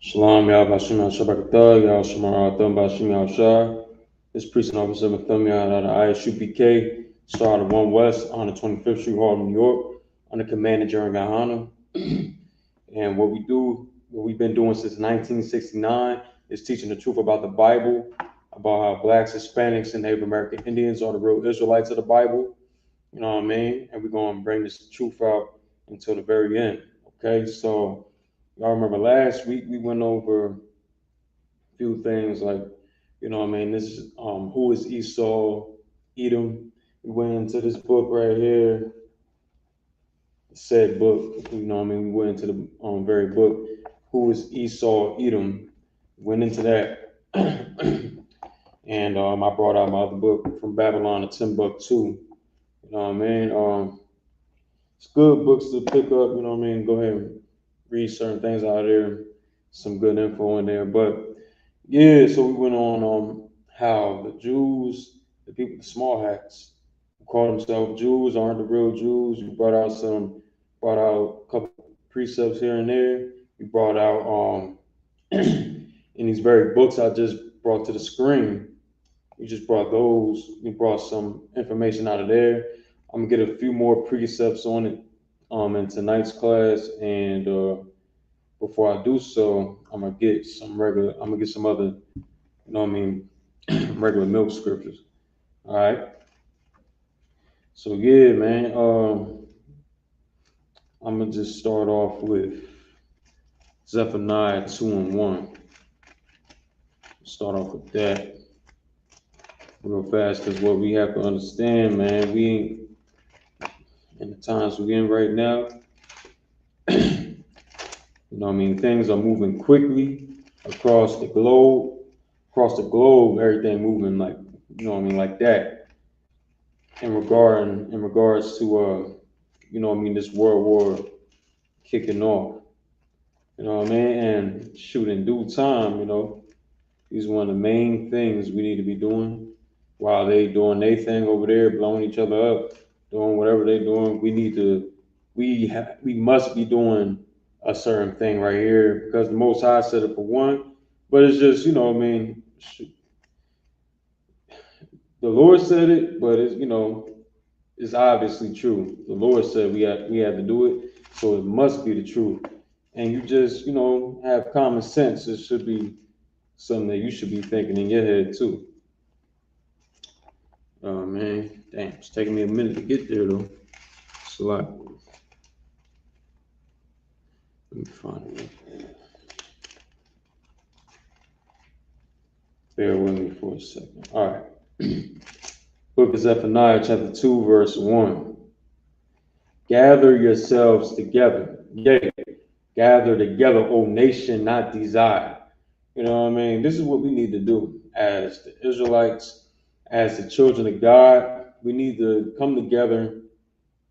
Shalom, Yahweh Bashim Al-Shabakatah, Yahweh Shemar Al-Thum Bashim Al-Shah. This priest and officer of Thummi out of the I.S.U.P.K, started 1 West on the 25th Street, Harlem, New York, under command of GEN.YAHANNA. And what we've been doing since 1969 is teaching the truth about the Bible, about how blacks, Hispanics, and Native American Indians are the real Israelites of the Bible. You know what I mean? And we're going to bring this truth out until the very end. Okay, so y'all remember last week we went over a few things like, you know what I mean, this is who is Esau-Edom. We went into this book right here, said book, you know what I mean, we went into the very book, who is Esau-Edom, went into that. And I brought out my other book, From Babylon to Timbuktu. You know what I mean? It's good books to pick up, you know what I mean? Go ahead and read certain things out of there, some good info in there. But yeah, so we went on how the Jews, the people with the small hats, who call themselves Jews, aren't the real Jews. We brought out a couple precepts here and there. We brought out in these very books I just brought to the screen. We just brought those. We brought some information out of there. I'm gonna get a few more precepts on it in tonight's class, and before I do so, I'm gonna get some other, you know what I mean, regular milk scriptures. All right. So yeah, man. I'm gonna just start off with Zephaniah 2:1. Start off with that real fast, because what we have to understand, man, we in the times we're in right now, you know what I mean, things are moving quickly across the globe. Across the globe, everything moving like, you know what I mean, like that. In regards to you know what I mean, this world war kicking off. You know what I mean? And shoot, in due time, you know, these are one of the main things we need to be doing while they doing their thing over there, blowing each other up, doing whatever they're doing. We must be doing a certain thing right here, because the Most High said it for one. But it's just, you know what I mean, shoot, the Lord said it, but it's, you know, it's obviously true. The Lord said we had to do it, so it must be the truth. And you just, you know, have common sense. It should be something that you should be thinking in your head too. Oh man, damn, it's taking me a minute to get there though. It's a lot. Let me find it. Bear with me for a second. All right. Book of Zephaniah, chapter 2, verse 1. Gather yourselves together. Yea, gather together, O nation not desired. You know what I mean? This is what we need to do as the Israelites, as the children of God. We need to come together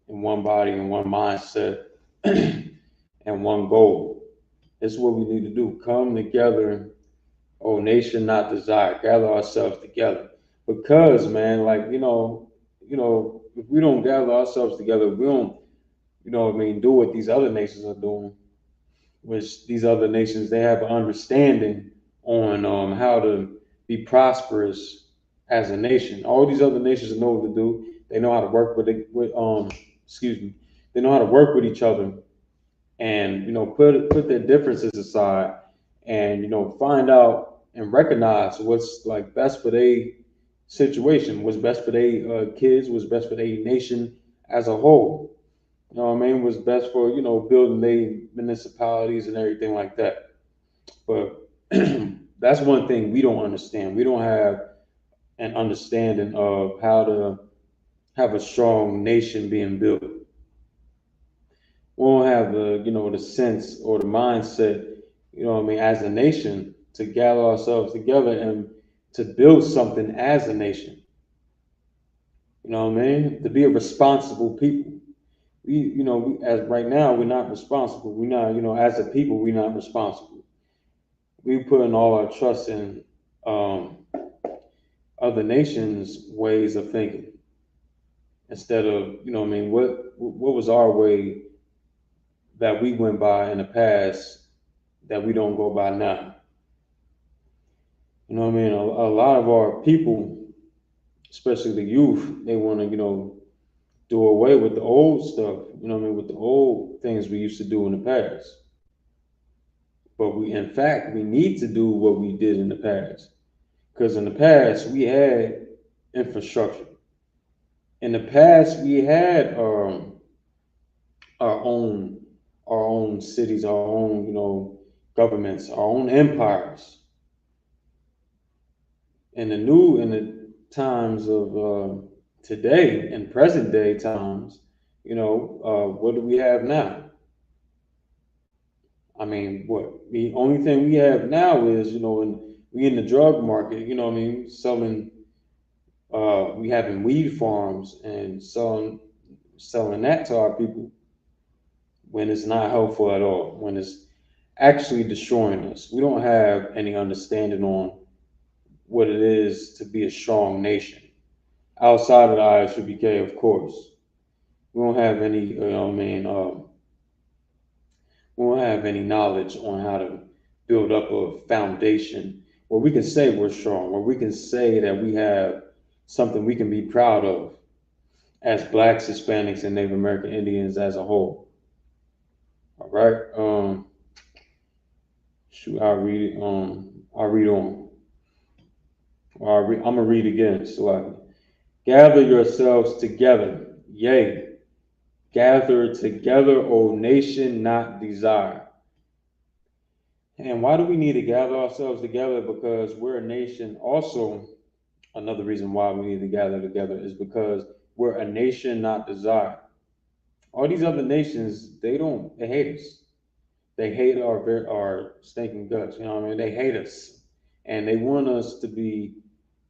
in one body and one mindset and one goal. This is what we need to do. Come together, O nation not desired. Gather ourselves together. Because, man, like, if we don't gather ourselves together, we don't, you know what I mean, do what these other nations are doing, which these other nations, they have an understanding on how to be prosperous as a nation. All these other nations know what to do. They know how to work excuse me, they know how to work with each other, and you know, put their differences aside, and you know, find out and recognize what's like best for their situation, what's best for their kids, what's best for their nation as a whole. You know what I mean? What's best for, you know, building their municipalities and everything like that. But that's one thing we don't understand. We don't have an understanding of how to have a strong nation being built. We don't have the, you know, the sense or the mindset, you know what I mean, as a nation to gather ourselves together and to build something as a nation. You know what I mean? To be a responsible people. As right now, we're not responsible. We're not, you know, as a people, we're not responsible. We putting all our trust in um, other nations' ways of thinking instead of, you know, what I mean, what was our way that we went by in the past that we don't go by now. You know what I mean? A lot of our people, especially the youth, they want to, do away with the old stuff, you know what I mean, with the old things we used to do in the past. But in fact, we need to do what we did in the past. Because in the past, we had infrastructure. In the past, we had our own our own cities, our own, governments, our own empires. In the times of today, in present day times, what do we have now? I mean, what the only thing we have now is, we in the drug market, selling, we having weed farms and selling that to our people when it's not helpful at all, when it's actually destroying us. We don't have any understanding on what it is to be a strong nation outside of the I.S.U.P.K, of course. We don't have any, we don't have any knowledge on how to build up a foundation where we can say we're strong, where we can say that we have something we can be proud of as Blacks, Hispanics, and Native American Indians as a whole. All right. I'll read it. I'll read on. I'm gonna read again. So I gather yourselves together, yea, gather together, O nation not desire. And why do we need to gather ourselves together? Because we're a nation. Also, another reason why we need to gather together is because we're a nation not desired. All these other nations, they hate us. They hate our stinking guts. You know what I mean? They hate us, and they want us to be,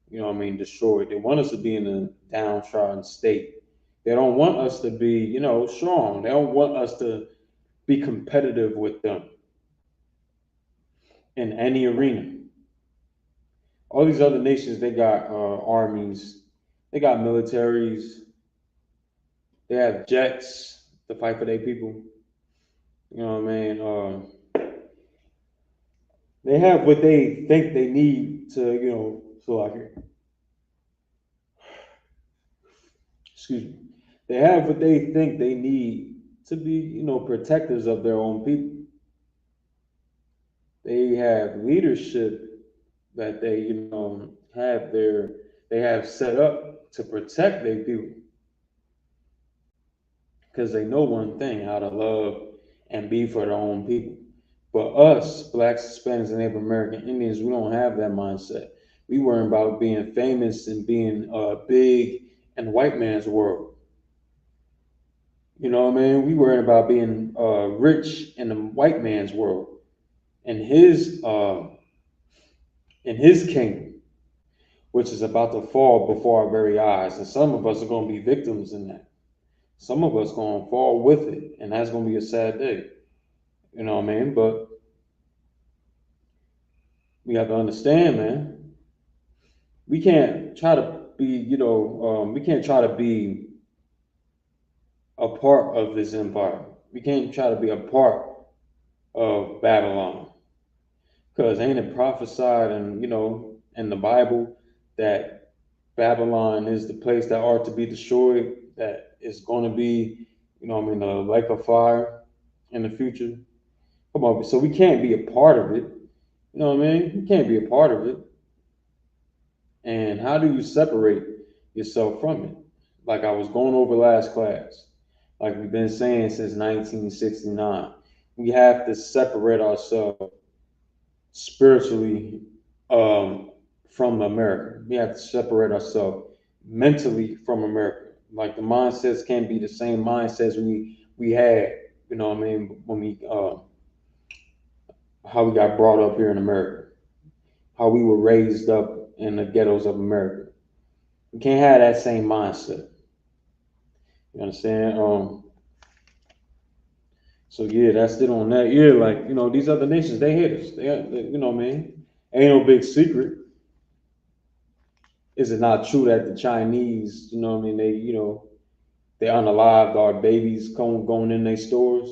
destroyed. They want us to be in a downtrodden state. They don't want us to be, strong. They don't want us to be competitive with them in any arena. All these other nations, they got armies, they got militaries, they have jets to fight for their people. You know what I mean? They have what they think they need to, so I can, excuse me. They have what they think they need to be, protectors of their own people. They have leadership that they have set up to protect their people. Because they know one thing, how to love and be for their own people. But us, Blacks, Hispanics, and Native American Indians, we don't have that mindset. We worry about being famous and being big in the white man's world. You know what I mean? We worry about being rich in the white man's world, in his kingdom, which is about to fall before our very eyes. And some of us are going to be victims in that. Some of us going to fall with it, and that's going to be a sad day. You know what I mean? But we have to understand, man. We can't try to be, we can't try to be a part of this empire. We can't try to be a part of Babylon. Because ain't it prophesied and, in the Bible that Babylon is the place that ought to be destroyed, that is going to be, a lake of fire in the future? Come on, so we can't be a part of it. You know what I mean? You can't be a part of it. And how do you separate yourself from it? Like I was going over last class, like we've been saying since 1969, we have to separate ourselves spiritually from America. We have to separate ourselves mentally from America. Like the mindsets can't be the same mindsets we had, when we how we got brought up here in America, how we were raised up in the ghettos of America. We can't have that same mindset. You understand? So yeah, that's it on that. Yeah, like these other nations, they hate us. They you know what I mean? Ain't no big secret. Is it not true that the Chinese, they unalived our babies going in their stores?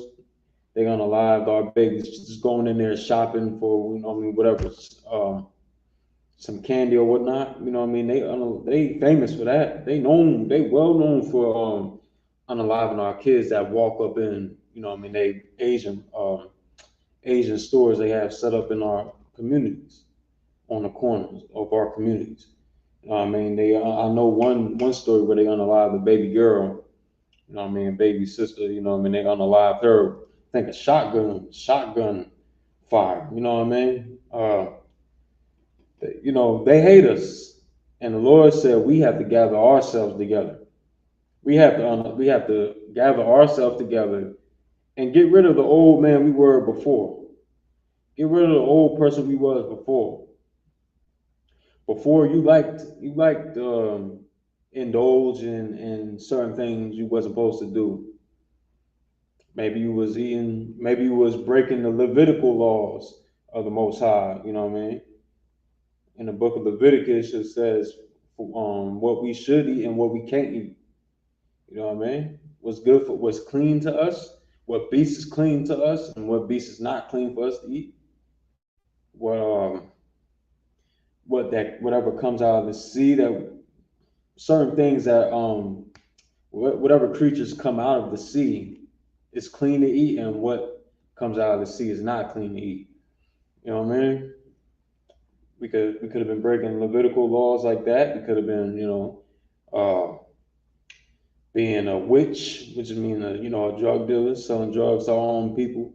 they unalived our babies, just going in there shopping for, you know what I mean, whatever, some candy or whatnot. You know what I mean? They famous for that. They well known for unaliving our kids that walk up in, you know what I mean, they Asian stores they have set up in our communities, on the corners of our communities. You know what I mean? I know one story where they unalived a baby girl, you know what I mean, baby sister, you know what I mean, they unalived her, I think a shotgun fire, you know what I mean? You know, they hate us. And the Lord said we have to gather ourselves together. We have to gather ourselves together and get rid of the old man we were before. Get rid of the old person we was before. Before you liked indulge in certain things you wasn't supposed to do. Maybe you was breaking the Levitical laws of the Most High, you know what I mean? In the book of Leviticus, it says what we should eat and what we can't eat. You know what I mean? What's clean to us, what beast is clean to us, and what beast is not clean for us to eat. Whatever comes out of the sea, that certain things that whatever creatures come out of the sea is clean to eat, and what comes out of the sea is not clean to eat. You know what I mean? We could have been breaking Levitical laws like that. We could have been, uh, being a witch, which means a drug dealer, selling drugs to our own people.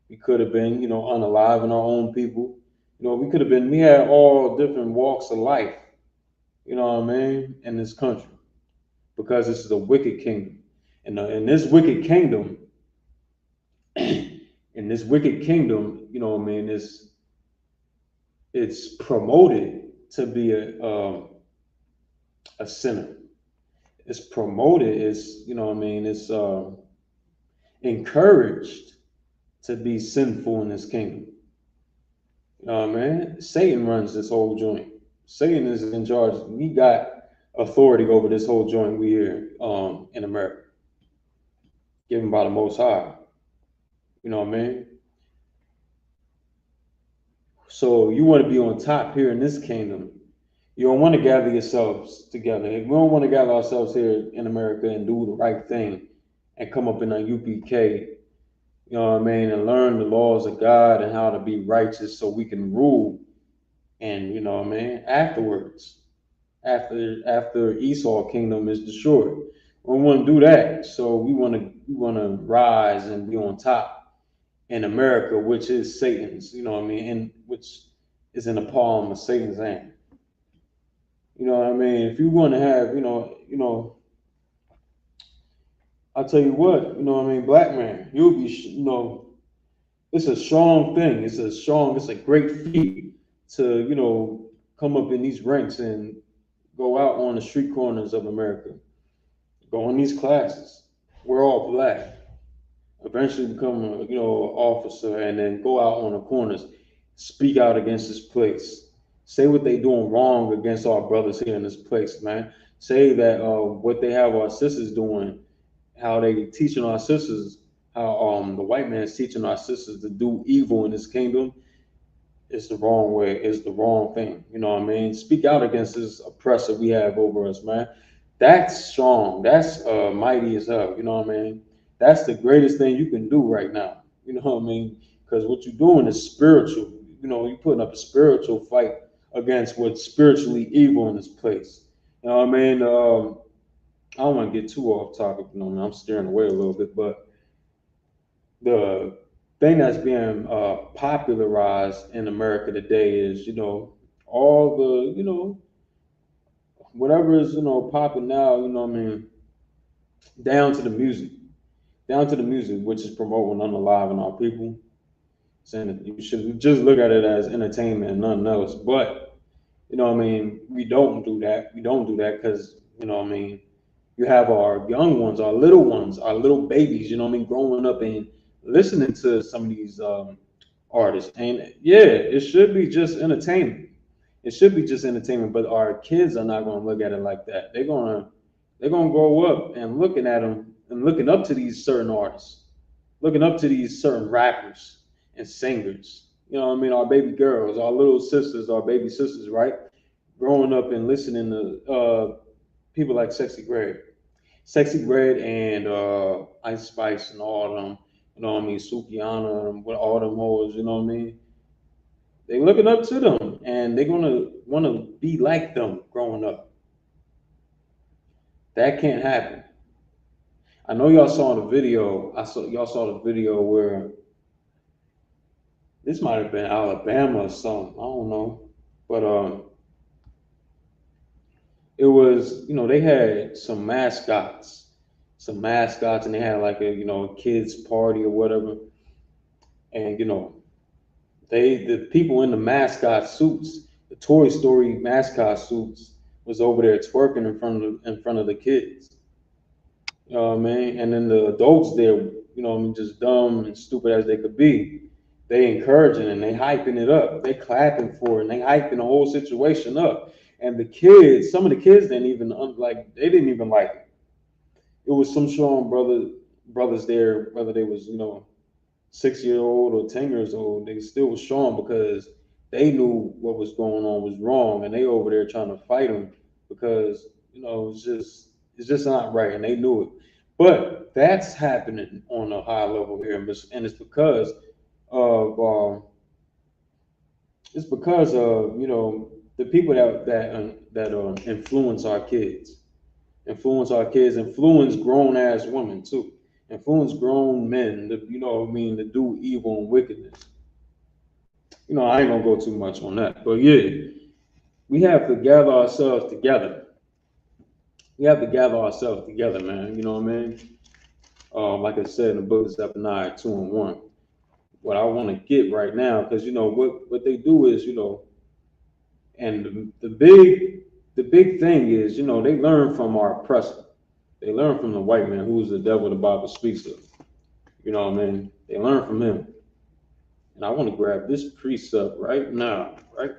We could have been, unaliving our own people. We had all different walks of life, you know what I mean, in this country, because this is a wicked kingdom. And in this wicked kingdom, you know what I mean, it's promoted to be a sinner. It's promoted, you know what I mean, it's encouraged to be sinful in this kingdom. You know what I mean? Satan runs this whole joint. Satan is in charge. We got authority over this whole joint we here in America, given by the Most High. You know what I mean? So you want to be on top here in this kingdom. You don't want to gather yourselves together. We don't want to gather ourselves here in America and do the right thing and come up in a UPK, you know what I mean, and learn the laws of God and how to be righteous so we can rule. And you know what I mean, afterwards, after Esau kingdom is destroyed, we want to do that. So we want to rise and be on top in America, which is Satan's, you know what I mean, and which is in the palm of Satan's hand. You know what I mean? If you want to have, I'll tell you what, you know what I mean, black man, you'll be, it's a strong thing. It's a great feat to, come up in these ranks and go out on the street corners of America, go in these classes. We're all black. Eventually become a, officer, and then go out on the corners, speak out against this place. Say what they doing wrong against our brothers here in this place, man. Say that what they have our sisters doing, how they teaching our sisters, how the white man is teaching our sisters to do evil in this kingdom. It's the wrong way. It's the wrong thing. You know what I mean? Speak out against this oppressor we have over us, man. That's strong. That's mighty as hell. You know what I mean? That's the greatest thing you can do right now. You know what I mean? Because what you're doing is spiritual. You're putting up a spiritual fight against what's spiritually evil in this place. You know what I mean? I don't want to get too off topic. I'm steering away a little bit, but the thing that's being popularized in America today is, all the, whatever is, popping now, you know what I mean, down to the music, which is promoting unaliving our people. Saying that you should just look at it as entertainment and nothing else. But, you know what I mean, we don't do that. We don't do that because, you know what I mean, you have our young ones, our little babies, you know what I mean, growing up and listening to some of these artists. And yeah, it should be just entertainment. It should be just entertainment, but our kids are not going to look at it like that. They're gonna grow up and looking at them and looking up to these certain artists, looking up to these certain rappers and singers. You know what I mean? Our baby girls, our little sisters, our baby sisters, right? Growing up and listening to people like Sexy Red and Ice Spice and all of them. You know what I mean? Sukiana and with all them hoes. You know what I mean? They looking up to them, and they're gonna want to be like them growing up. That can't happen. I know y'all saw the video. Y'all saw the video where this might have been Alabama or something. I don't know, but it was, they had some mascots, and they had like a kids party or whatever, and the people in the mascot suits, the Toy Story mascot suits, was over there twerking in front of the kids. You know what I mean? And then the adults there, just dumb and stupid as they could be, they encouraging and they hyping it up. They clapping for it and they hyping the whole situation up. And some of the kids didn't even they didn't even like it. It was some strong brothers there, whether they was 6-year-old or 10 years old, they still was strong because they knew what was going on was wrong, and they over there trying to fight them because it's just not right, and they knew it. But that's happening on a high level here, and it's because of the people that influence grown ass women too, influence grown men, to do evil and wickedness. I ain't gonna go too much on that, but yeah, we have to gather ourselves together. We have to gather ourselves together, man. You know what I mean? Like I said in the book of Zephaniah 2:1. What I want to get right now, because what they do is, and the big thing is, they learn from our oppressor. They learn from the white man, who is the devil the Bible speaks of. You know what I mean? They learn from him. And I want to grab this precept right now, right?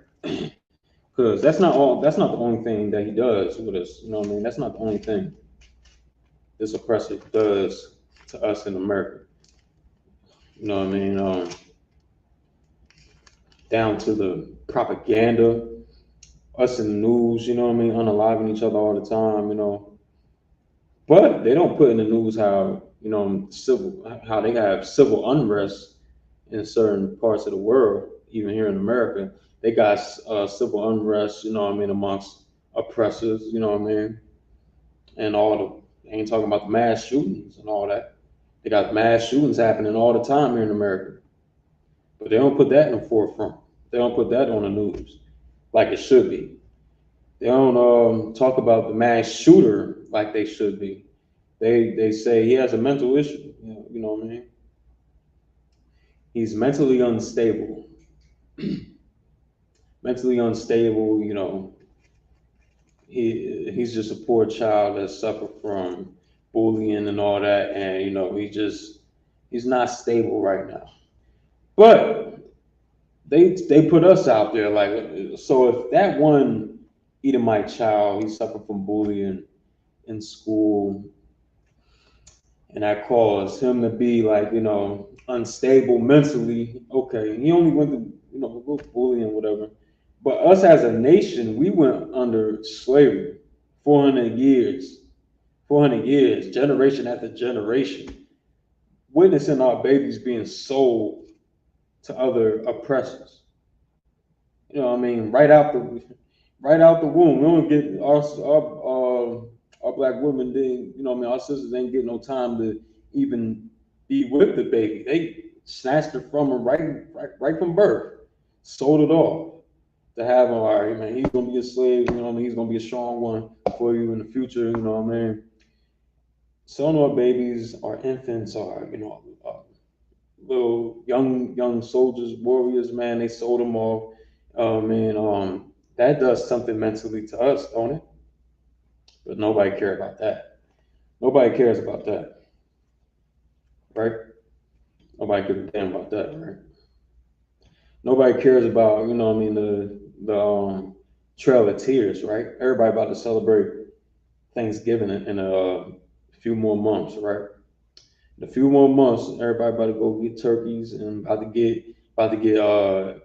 Because that's not the only thing that he does with us. You know what I mean? That's not the only thing this oppressor does to us in America. You know what I mean? Down to the propaganda, us in the news, unaliving each other all the time. But they don't put in the news how, how they have civil unrest in certain parts of the world, even here in America. They got civil unrest, amongst oppressors, and they ain't talking about the mass shootings and all that. They got mass shootings happening all the time here in America, but they don't put that in the forefront. They don't put that on the news like it should be. They don't talk about the mass shooter like they should be. They say he has a mental issue. You know what I mean? He's mentally unstable. Mentally unstable. He's just a poor child that suffered from bullying and all that, and he's not stable right now. But they put us out there like, so if that one Edomite child, he suffered from bullying in school, and that caused him to be like, unstable mentally. Okay, he only went to, bullying, whatever. But us as a nation, we went under slavery 400 years, generation after generation, witnessing our babies being sold to other oppressors. You know what I mean? Right out the womb. We don't get our black women didn't, our sisters ain't get no time to even be with the baby. They snatched it from her right from birth, sold it off to have him. All right, man, he's gonna be a slave. You know what I mean? He's gonna be a strong one for you in the future. You know what I mean? Selling our babies, our infants, our little young soldiers, warriors, man. They sold them off. That does something mentally to us, don't it? But nobody cares about that. Nobody cares about that, right? Nobody gives a damn about that, right? Nobody cares about, the Trail of Tears, right? Everybody about to celebrate Thanksgiving in a few more months, right? In a few more months, everybody about to go get turkeys and about to get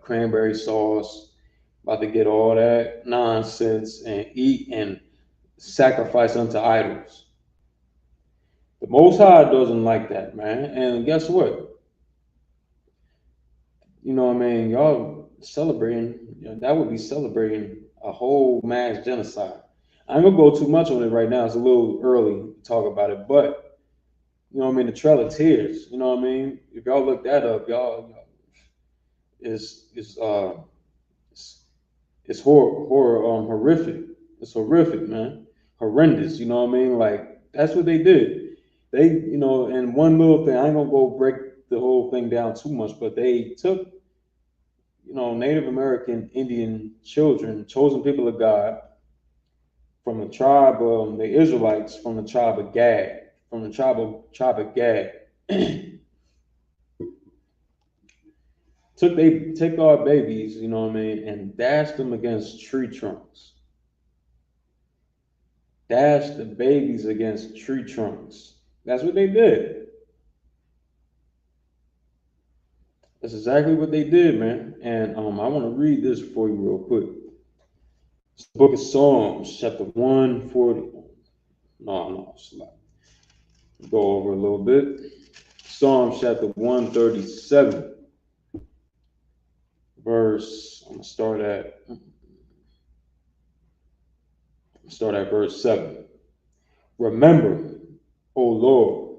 cranberry sauce, about to get all that nonsense and eat and sacrifice unto idols. The Most High doesn't like that, man. And guess what? You know what I mean? Y'all celebrating, that would be celebrating a whole mass genocide. I'm gonna go too much on it right now. It's a little early to talk about it, but you know what I mean? The Trail of Tears, you know what I mean? If y'all look that up, y'all is it's, it's horrific. It's horrific, man. Horrendous, you know what I mean? Like that's what they did. They, and one little thing, I ain't gonna go break the whole thing down too much, but they took, Native American Indian children, chosen people of God, from the tribe of the Israelites, from the tribe of Gad, from the tribe of Gad. Take our babies, you know what I mean, and dash them against tree trunks. Dash the babies against tree trunks. That's what they did. That's exactly what they did, man. And I want to read this for you real quick. It's the book of Psalms, chapter 140. No, go over a little bit. Psalms chapter 137, verse. I'm gonna start at verse 7. Remember, O Lord,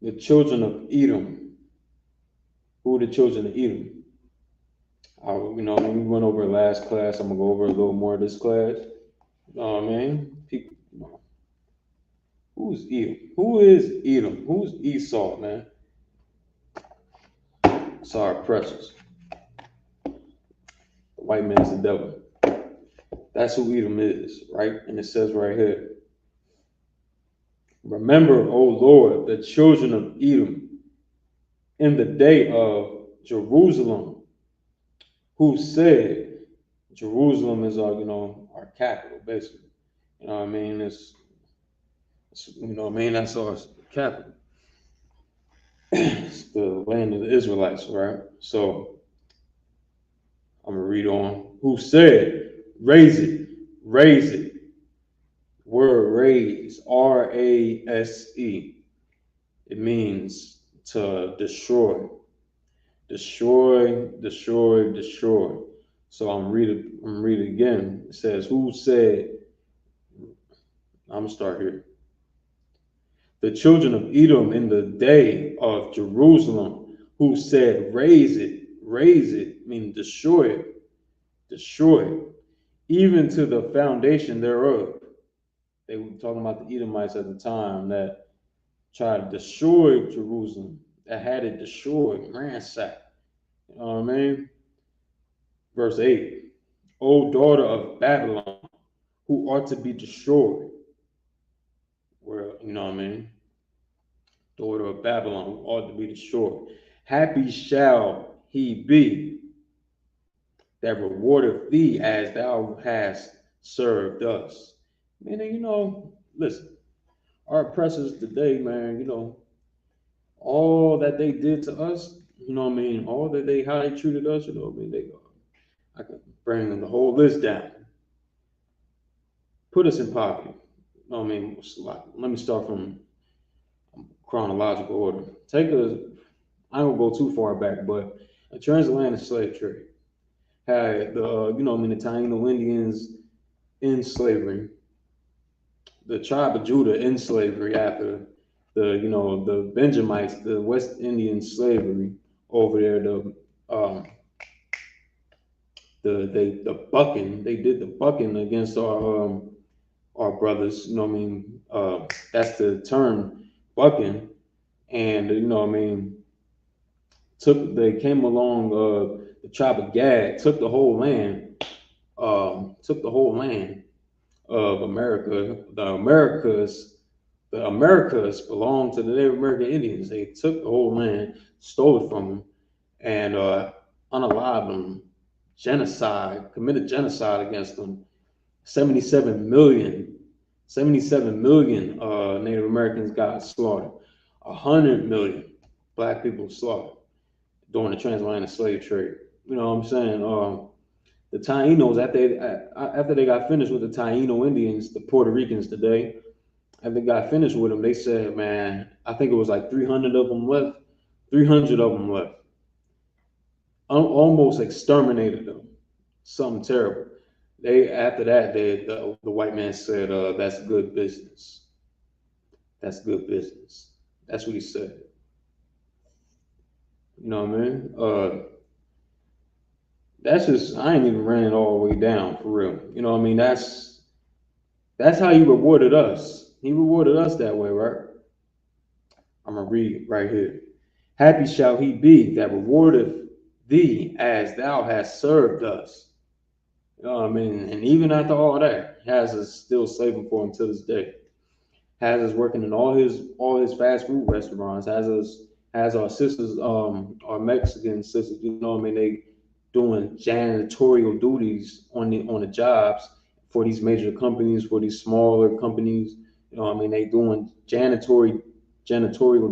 the children of Edom. Who are the children of Edom? When we went over last class, I'm gonna go over a little more of this class. You know what I mean? People, who's Edom? Who is Edom? Who's Esau, man? Sorry, precious. The white man's the devil. That's who Edom is, right? And it says right here, remember, O Lord, the children of Edom in the day of Jerusalem, who said, Jerusalem is our capital, basically. You know what I mean? That's our capital. It's the land of the Israelites, right? So I'm gonna read on. Who said, raise it, raise it. Word raise, R-A-S-E. It means to destroy. Destroy, destroy, destroy. So I'm read it again. It says, who said, I'm gonna start here. The children of Edom in the day of Jerusalem, who said, raise it, meaning destroy it, even to the foundation thereof. They were talking about the Edomites at the time that tried to destroy Jerusalem, that had it destroyed, ransacked. You know what I mean? Verse 8, O daughter of Babylon, who ought to be destroyed. Well, you know what I mean? Daughter of Babylon, who ought to be destroyed. Happy shall he be that rewardeth thee as thou hast served us. Meaning, listen, our oppressors today, man, all that they did to us, all that how they treated us, I could bring the whole list down. Put us in poverty. Let me start from chronological order. I don't go too far back, but a transatlantic slave trade had the Taino Indians in slavery, the tribe of Judah in slavery after the Benjamites, the West Indian slavery over there, the bucking, they did the bucking against our brothers, that's the term, bucking, and they came along, the tribe of Gad took the whole land of America. The Americas belonged to the Native American Indians. They took the whole land, stole it from them, and unalived them, committed genocide against them. 77 million Native Americans got slaughtered. 100 million black people slaughtered during the transatlantic slave trade. You know what I'm saying? The Tainos, after they got finished with the Taino Indians, the Puerto Ricans today, after they got finished with them, they said, man, I think it was like 300 of them left. 300 of them left. Almost exterminated them. Something terrible. After that, the white man said, that's good business. That's good business. That's what he said. You know what I mean? That's just, I ain't even ran it all the way down for real. You know what I mean? That's how he rewarded us. He rewarded us that way, right? I'm gonna read right here. Happy shall he be that rewardeth thee as thou hast served us. You know what I mean? And even after all that, has us still slaving for him to this day. Has us working in all his fast food restaurants. Has our sisters, our Mexican sisters. You know what I mean? They doing janitorial duties on the jobs for these major companies, for these smaller companies. You know what I mean? They doing janitorial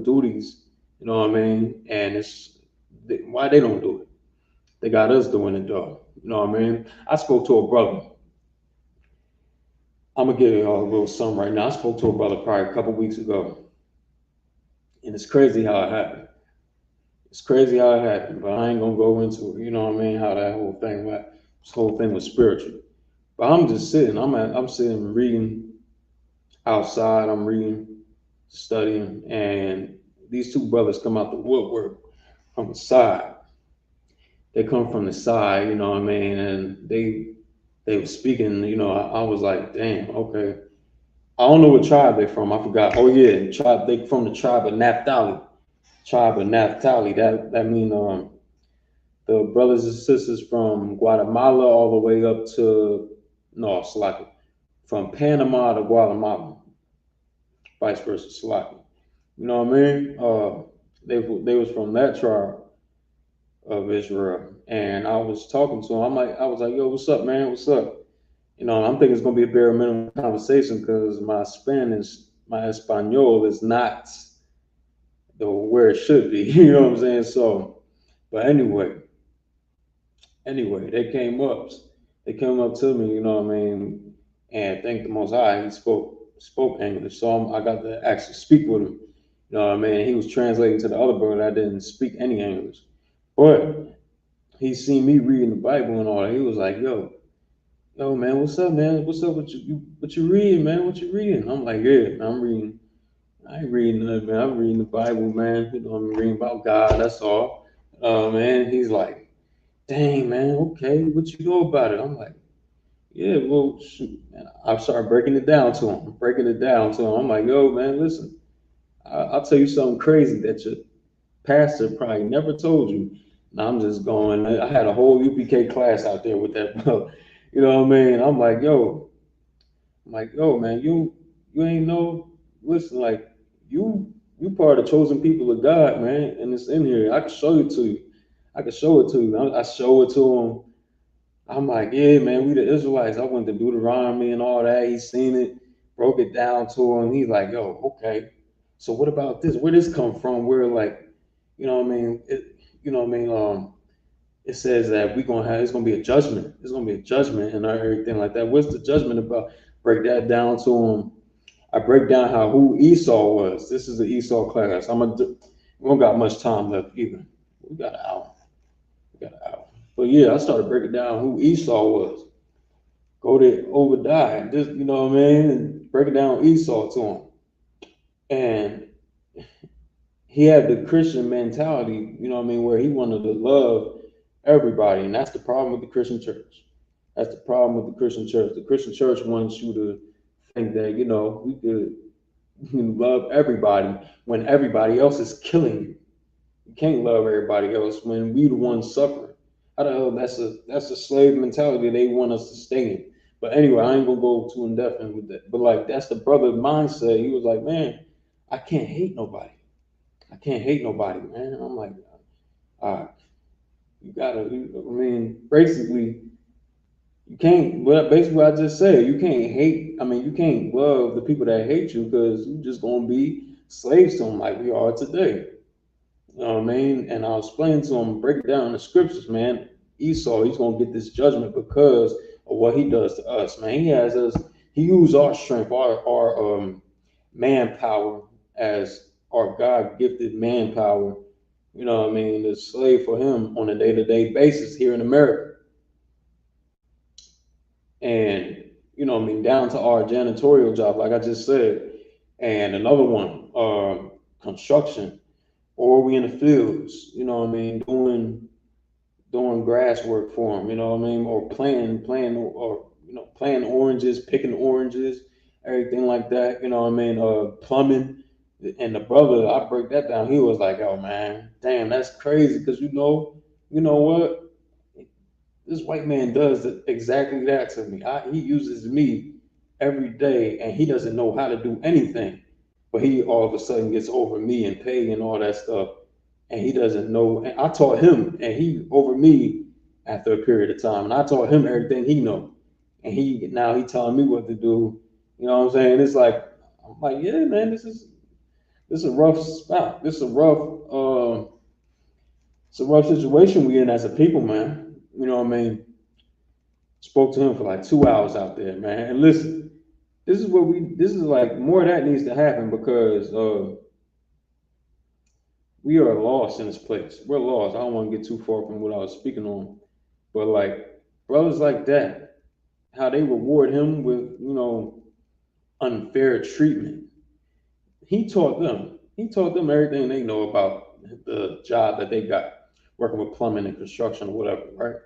duties. You know what I mean? And why they don't do it? They got us doing it though. You know what I mean? I spoke to a brother. I'm gonna give you a little something right now. I spoke to a brother probably a couple weeks ago, and it's crazy how it happened. It's crazy how it happened, but I ain't gonna go into it. You know what I mean? How that whole thing went. This whole thing was spiritual. But I'm just sitting. I'm sitting reading outside. I'm reading, studying, and these two brothers come out the woodwork from the side. They come from the side. You know what I mean? And they were speaking. You know, I was like, damn, okay. I don't know what tribe they're from. I forgot. Oh yeah, tribe. They from the tribe of Naphtali. Tribe of Naphtali. That mean the brothers and sisters from Guatemala all the way up to no, Slovakia, from Panama to Guatemala, vice versa, Slovakia. You know what I mean? They was from that tribe of Israel, and I was talking to them. I was like, yo, what's up, man? What's up? You know, I'm thinking it's gonna be a bare minimum conversation because my Espanol is not where it should be. You know what I'm saying? So, but anyway, they came up to me. You know what I mean? And thank the Most High, he spoke English, so I got to actually speak with him. You know what I mean? He was translating to the other brother that didn't speak any English, but he seen me reading the Bible and all that. He was like, yo, man, what's up, man? What's up? What you reading, man? What you reading? I'm like, yeah, man, I'm reading. I ain't reading nothing, man. I'm reading the Bible, man. You know, I'm reading about God. That's all. Man, he's like, dang, man, okay, what you know about it? I'm like, yeah, well, shoot, man. I started breaking it down to him. Breaking it down to him. I'm like, yo, man, listen, I'll tell you something crazy that your pastor probably never told you. And I'm just going. I had a whole UPK class out there with that, bro. You know what I mean? I'm like, yo, man, you ain't know. Listen, like you part of the chosen people of God, man, and it's in here. I can show it to you. I can show it to you. I show it to him. I'm like, yeah, man, we the Israelites. I went to Deuteronomy and all that. He seen it, broke it down to him. He's like, yo, okay. So what about this? Where this come from? Where like, you know what I mean? You know what I mean? It says that it's gonna be a judgment. It's gonna be a judgment and everything like that. What's the judgment about? Break that down to him. I break down who Esau was. This is the Esau class. We don't got much time left either. We got an hour. We got an hour. But yeah, I started breaking down who Esau was. Go to Obadiah, just you know what I mean, and breaking down Esau to him. And he had the Christian mentality, you know what I mean, where he wanted to love everybody, and that's the problem with the Christian church. That's the problem with the Christian church. The Christian church wants you to think that we could love everybody when everybody else is killing you. You can't love everybody else when we the ones suffering. I don't know. That's a slave mentality they want us to stay in. But anyway, I ain't gonna go too in depth with that. But like that's the brother mindset. He was like, man, I can't hate nobody. I can't hate nobody, man. I'm like, all right, I mean, basically, you can't. But basically, what I just said, you can't hate. I mean, you can't love the people that hate you because you just gonna be slaves to him like we are today. You know what I mean? And I'll explain to him, break it down in the scriptures, man. Esau, he's gonna get this judgment because of what he does to us, man. He has us, he used our strength, our manpower as our God gifted manpower, you know what I mean, to slave for him on a day-to-day basis here in America. And you know what I mean, down to our janitorial job, like I just said. And another one, construction, or we in the fields, you know what I mean, doing grass work for them, you know what I mean, or planting oranges, picking oranges, everything like that, you know what I mean, plumbing. And the brother, I break that down, he was like, "Oh man, damn, that's crazy," because you know what? This white man does exactly that to me. He uses me every day, and he doesn't know how to do anything, but he all of a sudden gets over me and pay and all that stuff, and he doesn't know. And I taught him, and he over me after a period of time, and I taught him everything he know, and he telling me what to do. You know what I'm saying? It's like I'm like, yeah, man, this is a rough spot. This is a it's a rough situation we in as a people, man. You know what I mean? Spoke to him for like 2 hours out there, man. And listen, this is like more of that needs to happen because we are lost in this place. We're lost. I don't want to get too far from what I was speaking on, but like brothers like that, how they reward him with, unfair treatment. He taught them everything they know about the job that they got, working with plumbing and construction or whatever, right?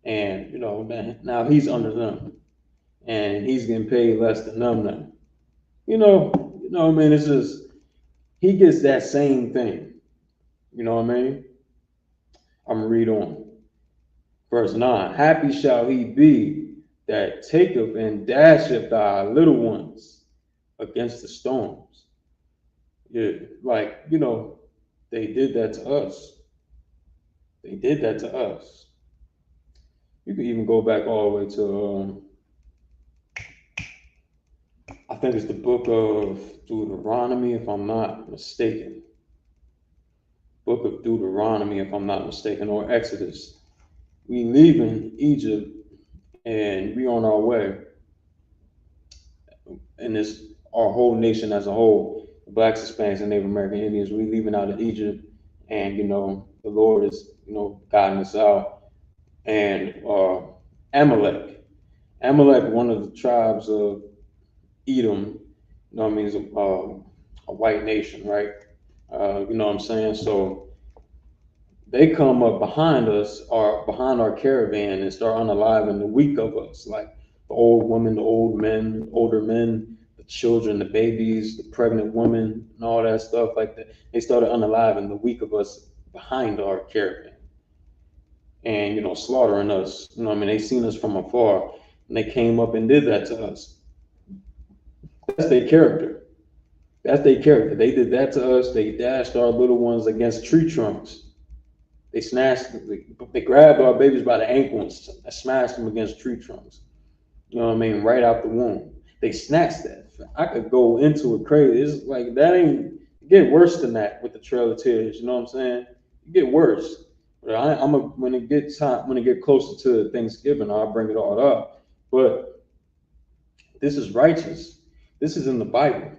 And man, now he's under them, and he's getting paid less than them now. I mean, it's just he gets that same thing. You know what I mean? I'm gonna read on. Verse 9. Happy shall he be that taketh and dasheth thy little ones against the storms. Yeah, like, they did that to us. They did that to us. You can even go back all the way to I think it's the book of Deuteronomy, if I'm not mistaken. Book of Deuteronomy, if I'm not mistaken, or Exodus. We leaving Egypt and we on our way, and this our whole nation as a whole, the blacks, Hispanics, and Native American Indians, we leaving out of Egypt, and the Lord is guiding us out, and Amalek, one of the tribes of Edom, what I mean, is a white nation, right? You know what I'm saying? So they come up behind us or behind our caravan and start unaliving the weak of us, like the old women, the old men, older men, the children, the babies, the pregnant women, and all that stuff like that. They started unaliving the weak of us behind our caravan and, slaughtering us. I mean, they seen us from afar and they came up and did that to us. That's their character. That's their character. They did that to us. They dashed our little ones against tree trunks. They snatched, they grabbed our babies by the ankles and smashed them against tree trunks. You know what I mean? Right out the womb. They snatched that. I could go into it crazy. It's like that ain't get worse than that with the Trail of Tears. You know what I'm saying? You get worse. But when it gets time, when it get closer to Thanksgiving, I'll bring it all up. But this is righteous. This is in the Bible.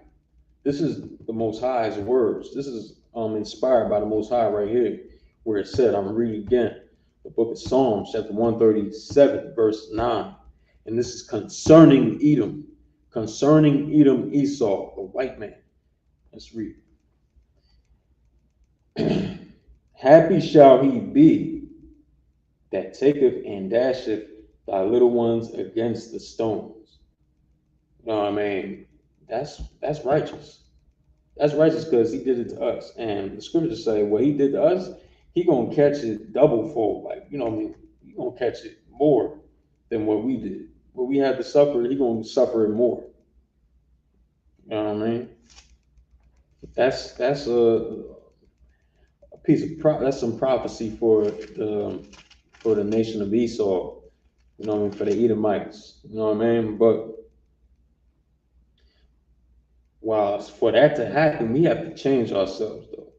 This is the Most High's words. This is inspired by the Most High right here, where it said, I'm reading again, the book of Psalms, chapter 137, verse 9. And this is concerning Edom, Esau, the white man. Let's read. Happy shall he be that taketh and dasheth thy little ones against the stones. You know what I mean? That's righteous. That's righteous because he did it to us. And the scriptures say what he did to us, he gonna catch it double fold. Like, what I mean? He gonna catch it more than what we did. What we had to suffer, he gonna suffer it more. You know what I mean? That's a piece of that's some prophecy for the nation of Esau. You know what I mean? For the Edomites. You know what I mean? But While for that to happen, we have to change ourselves, though.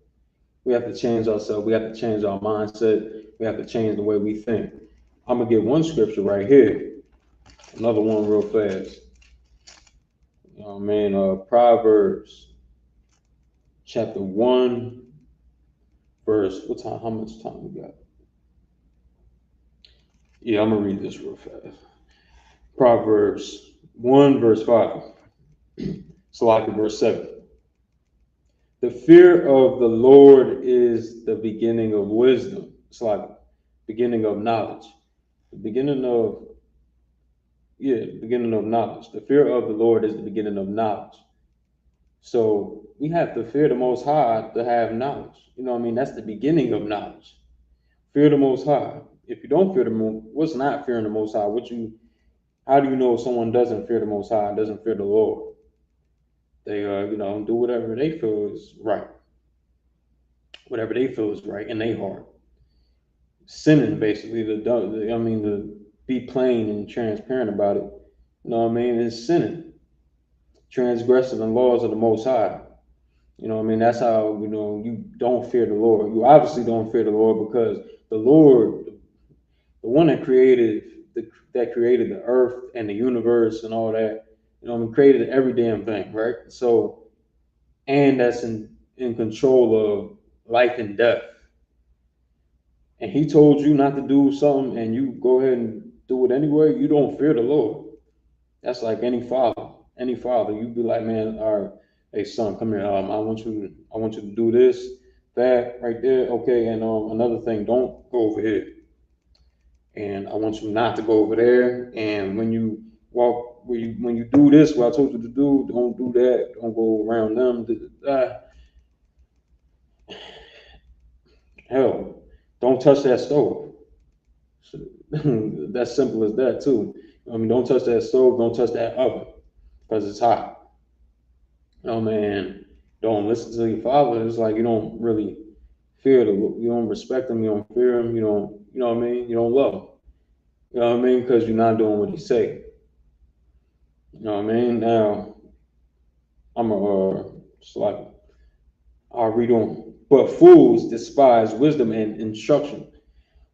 We have to change ourselves. We have to change our mindset. We have to change the way we think. I'm gonna get one scripture right here. Another one real fast. You know what I mean? Proverbs chapter 1, verse, what time? How much time we got? Yeah, I'm gonna read this real fast. Proverbs 1, verse 5. So like verse 7. The fear of the Lord is the beginning of wisdom. It's like beginning of knowledge. The beginning of, beginning of knowledge. The fear of the Lord is the beginning of knowledge. So we have to fear the Most High to have knowledge. You know what I mean? That's the beginning of knowledge. Fear the Most High. If you don't fear the Most, what's not fearing the Most High? How do you know if someone doesn't fear the Most High, doesn't fear the Lord? They, do whatever they feel is right. Whatever they feel is right in their heart. Sinning, basically, to be plain and transparent about it. You know what I mean? It's sinning. Transgressing the laws of the Most High. You know what I mean? That's how, you don't fear the Lord. You obviously don't fear the Lord because the Lord, the one that created the earth and the universe and all that, created every damn thing, right? So, and that's in control of life and death. And he told you not to do something and you go ahead and do it anyway, you don't fear the Lord. That's like any father. Any father, you'd be like, man, all right, hey son, come here. I want you to do this, that, right there. Okay, and another thing, don't go over here. And I want you not to go over there. And when you walk, when you do this, what I told you to do, don't do that. Don't go around them. Hell, don't touch that stove. That's simple as that too. I mean, don't touch that stove, don't touch that oven, because it's hot. Oh man, don't listen to your father. It's like you don't really you don't respect him, you don't fear him, you know what I mean? You don't love him. You know what I mean? Because you're not doing what he say. You know what I mean? Now, I'm it's like, I'll read on. But fools despise wisdom and instruction.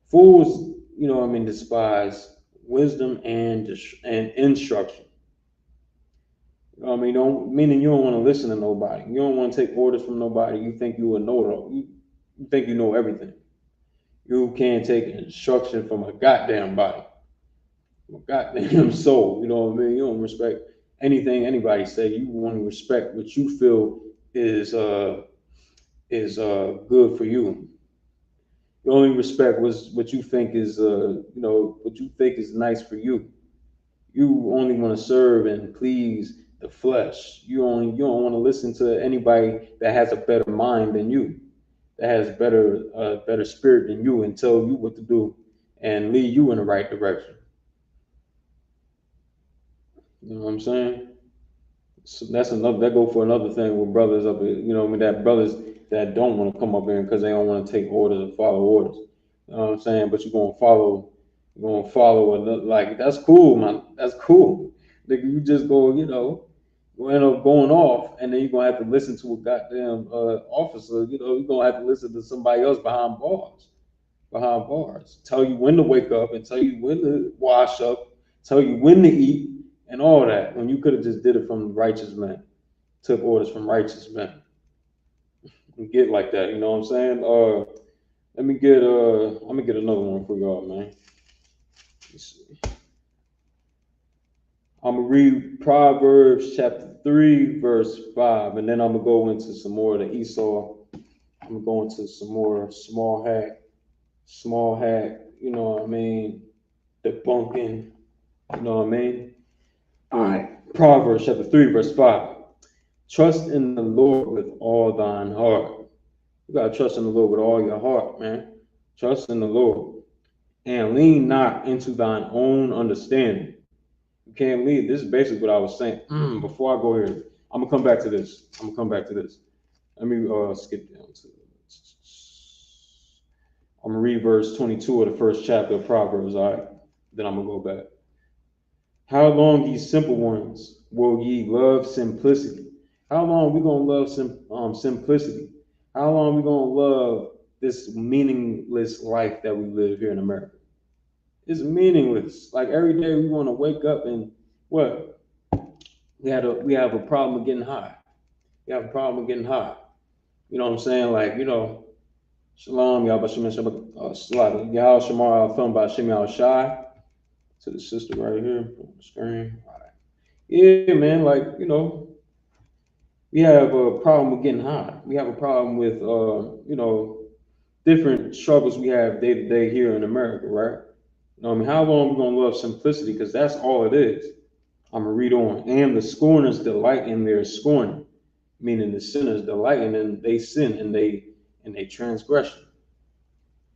Fools, despise wisdom and instruction. You know what I mean? Meaning you don't want to listen to nobody. You don't want to take orders from nobody. You think you a know-it-all. You think you know everything. You can't take instruction from a goddamn body, from a goddamn soul. You know what I mean? You don't respect anything anybody say. You want to respect what you feel is good for you. You only respect what you think is what you think is nice for you. You only want to serve and please the flesh. You don't want to listen to anybody that has a better mind than you, that has better spirit than you, and tell you what to do and lead you in the right direction. You know what I'm saying? So that's another, that go for another thing with brothers up here, that brothers that don't want to come up here because they don't want to take orders and follow orders. You know what I'm saying? But you're gonna follow another, like that's cool, man. That's cool. Nigga, you just go, you end up going off, and then you're gonna have to listen to a goddamn officer. You're gonna have to listen to somebody else behind bars, tell you when to wake up and tell you when to wash up, tell you when to eat, and all that. When you could have just did it from righteous men, took orders from righteous men. You get like that, you know what I'm saying? Let me get I'm gonna get another one for y'all, man. Let's see. I'm gonna read Proverbs chapter 3, verse 5, and then I'm gonna go into some more of the Esau. I'm gonna go into some more small hack, you know what I mean? Debunking, you know what I mean? All right, Proverbs chapter 3, verse 5. Trust in the Lord with all thine heart. You gotta trust in the Lord with all your heart, man. Trust in the Lord. And lean not into thine own understanding. You can't lean. This is basically what I was saying. Before I go here, I'm gonna come back to this. Let me skip down to I'm gonna read verse 22 of the first chapter of Proverbs, all right? Then I'm gonna go back. How long, ye simple ones, will ye love simplicity? How long we gonna love simplicity? How long we gonna love this meaningless life that we live here in America? It's meaningless. Like every day we want to wake up and what? We have a problem with getting high. We have a problem with getting high. You know what I'm saying? Like, Shalom, y'all, but Shalom, y'all, Shamar, film by Shimmy Shai. To the sister right here on the screen. All right. Yeah, man, like, we have a problem with getting high. We have a problem with, different struggles we have day to day here in America, right? How long are we going to love simplicity? Because that's all it is. I'm going to read on. And the scorners delight in their scorning, meaning the sinners delight in they sin and they transgression.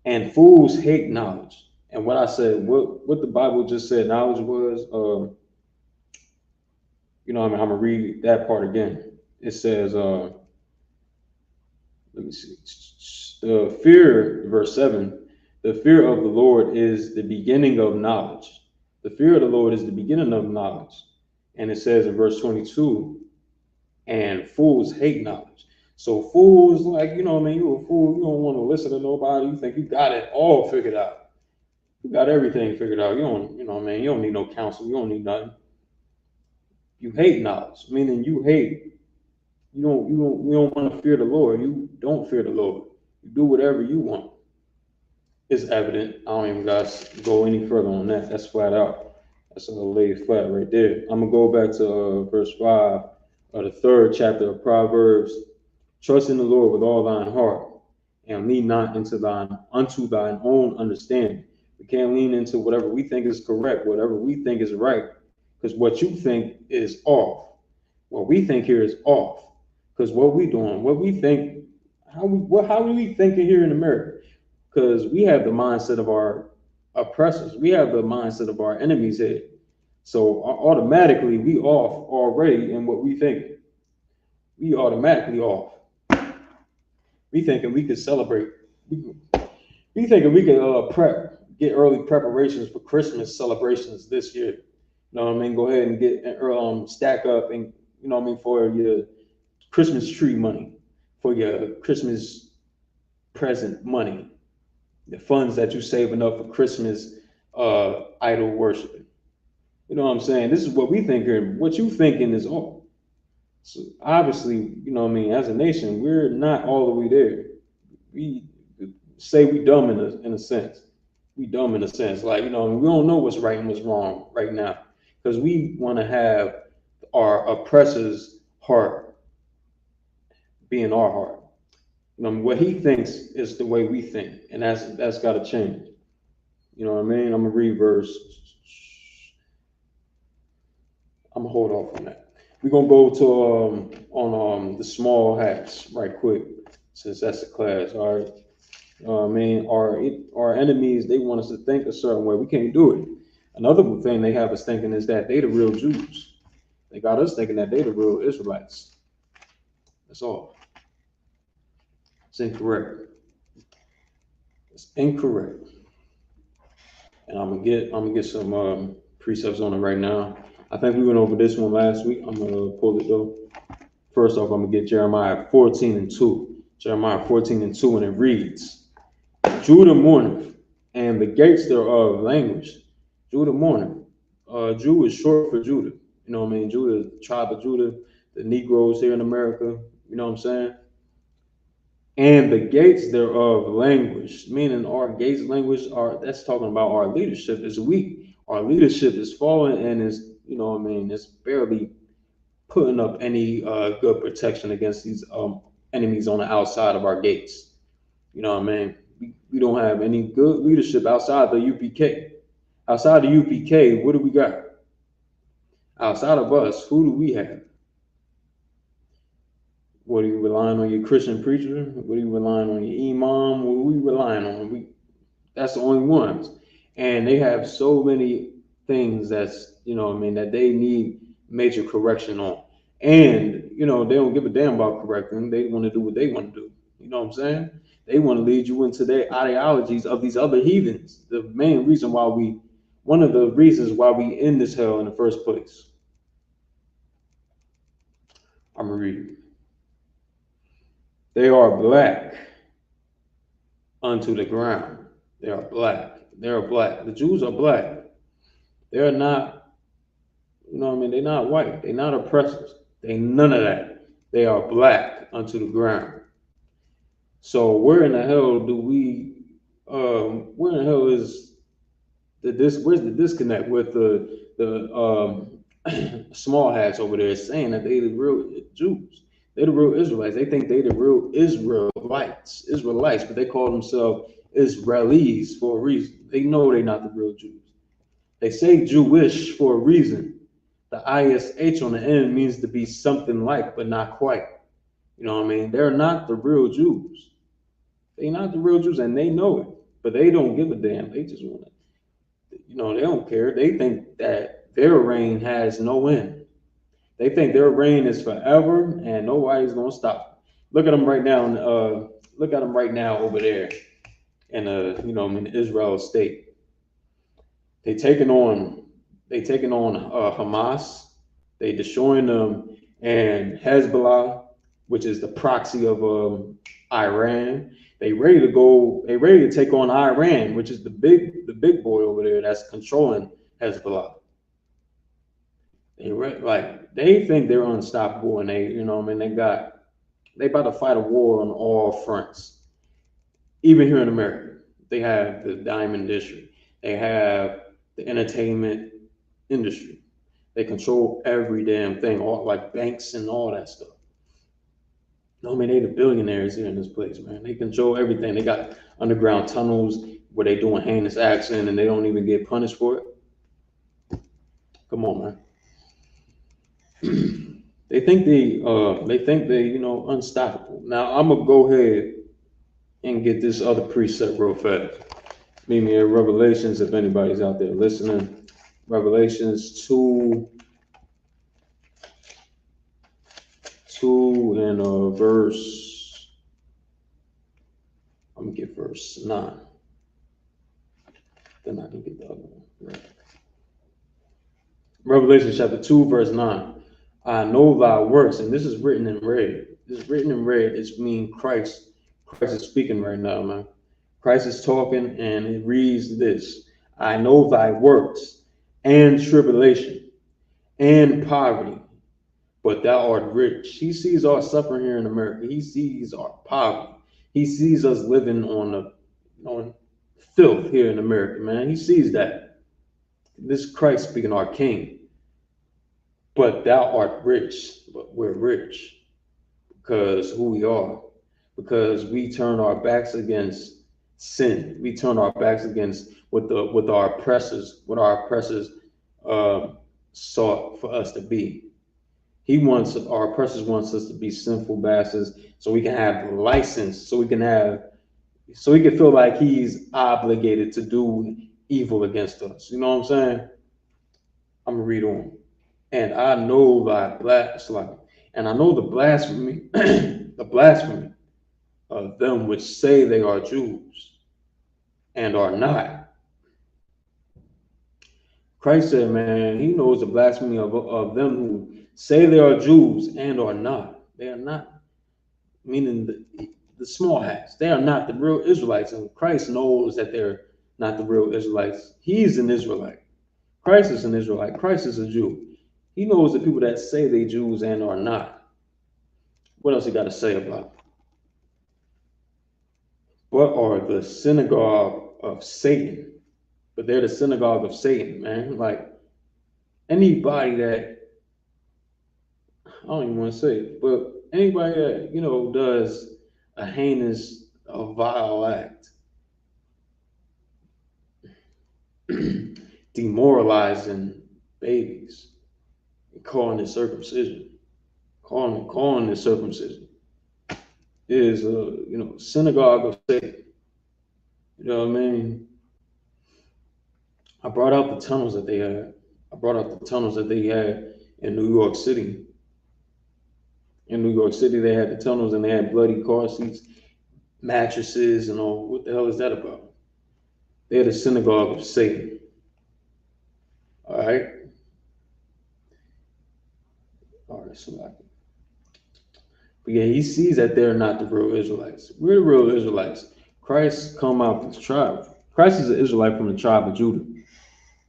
And fools hate knowledge. And what I said, what the Bible just said knowledge was, I'm going to read that part again. It says, let me see, the fear, verse 7, the fear of the Lord is the beginning of knowledge. The fear of the Lord is the beginning of knowledge. And it says in verse 22, and fools hate knowledge. So fools, like, you a fool. You don't want to listen to nobody. You think you got it all figured out. You got everything figured out. You don't, you don't need no counsel. You don't need nothing. You hate knowledge, meaning you don't want to fear the Lord. You don't fear the Lord. You do whatever you want. It's evident. I don't even got to go any further on that. That's flat out. That's a laid flat right there. I'm gonna go back to verse 5 of the 3rd chapter of Proverbs. Trust in the Lord with all thine heart, and lean not unto thine own understanding. We can't lean into whatever we think is correct, whatever we think is right, because what you think is off. What we think here is off, because what we doing, what we think, how do we think here in America? Because we have the mindset of our oppressors. We have the mindset of our enemies here. So automatically we off already in what we think. We automatically off. We thinking we could celebrate. We thinking we could get early preparations for Christmas celebrations this year. You know what I mean? Go ahead and get stack up and for your Christmas tree money, for your Christmas present money, the funds that you saving up for Christmas idol worshiping. You know what I'm saying? This is what we think here. What you thinking is all. So obviously, as a nation, we're not all the way there. We say we dumb in a sense. We dumb in a sense. Like, we don't know what's right and what's wrong right now. Because we want to have our oppressor's heart being our heart. What he thinks is the way we think. And that's gotta change. You know what I mean? I'm gonna read verse. I'm gonna hold off on that. We're gonna go to on the small hats right quick, since that's the class. All right. Our enemies, they want us to think a certain way. We can't do it. Another thing they have us thinking is that they the real Jews. They got us thinking that they the real Israelites. That's all. It's incorrect. It's incorrect. And I'm gonna get some precepts on it right now. I think we went over this one last week. I'm gonna pull it though. First off, I'm gonna get Jeremiah 14:2. Jeremiah 14:2, and it reads, Judah mourneth, and the gates thereof languish. Judah mourneth. Jew is short for Judah. You know what I mean? Judah, tribe of Judah, the Negroes here in America. You know what I'm saying? And the gates thereof languish, meaning our gates languish that's talking about our leadership is weak. Our leadership is falling and is, it's barely putting up any good protection against these enemies on the outside of our gates. You know what I mean? We don't have any good leadership outside the UPK. Outside the UPK, what do we got? Outside of us, who do we have? What are you relying on, your Christian preacher? What are you relying on, your imam? What are we relying on? That's the only ones. And they have so many things that's, that they need major correction on. And, they don't give a damn about correcting. They want to do what they want to do. You know what I'm saying? They want to lead you into their ideologies of these other heathens. One of the reasons why we in this hell in the first place. I'm gonna read it. They are black unto the ground. They are black. They are black. The Jews are black. They're not, you know what I mean? They're not white. They're not oppressors. They none of that. They are black unto the ground. So where in the hell do we where in the hell is where's the disconnect with the small hats over there saying that they the real Jews? They're the real Israelites. They think they the real Israelites, but they call themselves Israelis for a reason. They know they're not the real Jews. They say Jewish for a reason. The ISH on the end means to be something like, but not quite. You know what I mean? They're not the real Jews. They're not the real Jews, and they know it, but they don't give a damn. They just want to, you know, they don't care. They think that their reign has no end. They think their reign is forever, and nobody's gonna stop. Look at them right now. Look at them right now over there in in Israel state. They taking on Hamas. They destroying them, and Hezbollah, which is the proxy of Iran. They ready to go. They ready to take on Iran, which is the big boy over there that's controlling Hezbollah. They think they're unstoppable, and they about to fight a war on all fronts. Even here in America, they have the diamond district. They have the entertainment industry. They control every damn thing, all like banks and all that stuff. No, man, they the billionaires here in this place, man. They control everything. They got underground tunnels where they doing heinous acts in and they don't even get punished for it. Come on, man. They think unstoppable. Now I'm gonna go ahead and get this other precept real fast. Meet me in Revelations if anybody's out there listening. Revelations 2 and verse. I'm gonna get verse 9. Then I can get the other one. Right. Revelation chapter 2, verse 9. I know thy works, and this is written in red. This is written in red. It's mean Christ. Christ is speaking right now, man. Christ is talking, and it reads this: I know thy works, and tribulation, and poverty, but thou art rich. He sees our suffering here in America. He sees our poverty. He sees us living on filth here in America, man. He sees that. This Christ speaking, our King. But thou art rich. But we're rich because who we are. Because we turn our backs against sin. We turn our backs against what our oppressors sought for us to be. Our oppressors wants us to be sinful bastards so we can have license, so we can feel like he's obligated to do evil against us. You know what I'm saying? I'm gonna read on. And I know and I know the blasphemy, the blasphemy of them which say they are Jews and are not. Christ said, man, he knows the blasphemy of them who say they are Jews and are not. They are not, meaning the small hats. They are not the real Israelites. And Christ knows that they're not the real Israelites. He's an Israelite. Christ is an Israelite. Christ is a Jew. He knows the people that say they Jews and are not. What else he got to say about it? What are the synagogue of Satan? But they're the synagogue of Satan, man. Like anybody that, I don't even want to say it, but anybody that, does a heinous, a vile act, demoralizing babies, and calling it circumcision, calling it circumcision, is synagogue of Satan. You know what I mean? I brought out the tunnels that they had. I brought out the tunnels that they had in New York City. In New York City, they had the tunnels and they had bloody car seats, mattresses, and all. What the hell is that about? They're the synagogue of Satan. All right. All right, so But yeah, he sees that they're not the real Israelites. We're the real Israelites. Christ come out of the tribe. Christ is an Israelite from the tribe of Judah.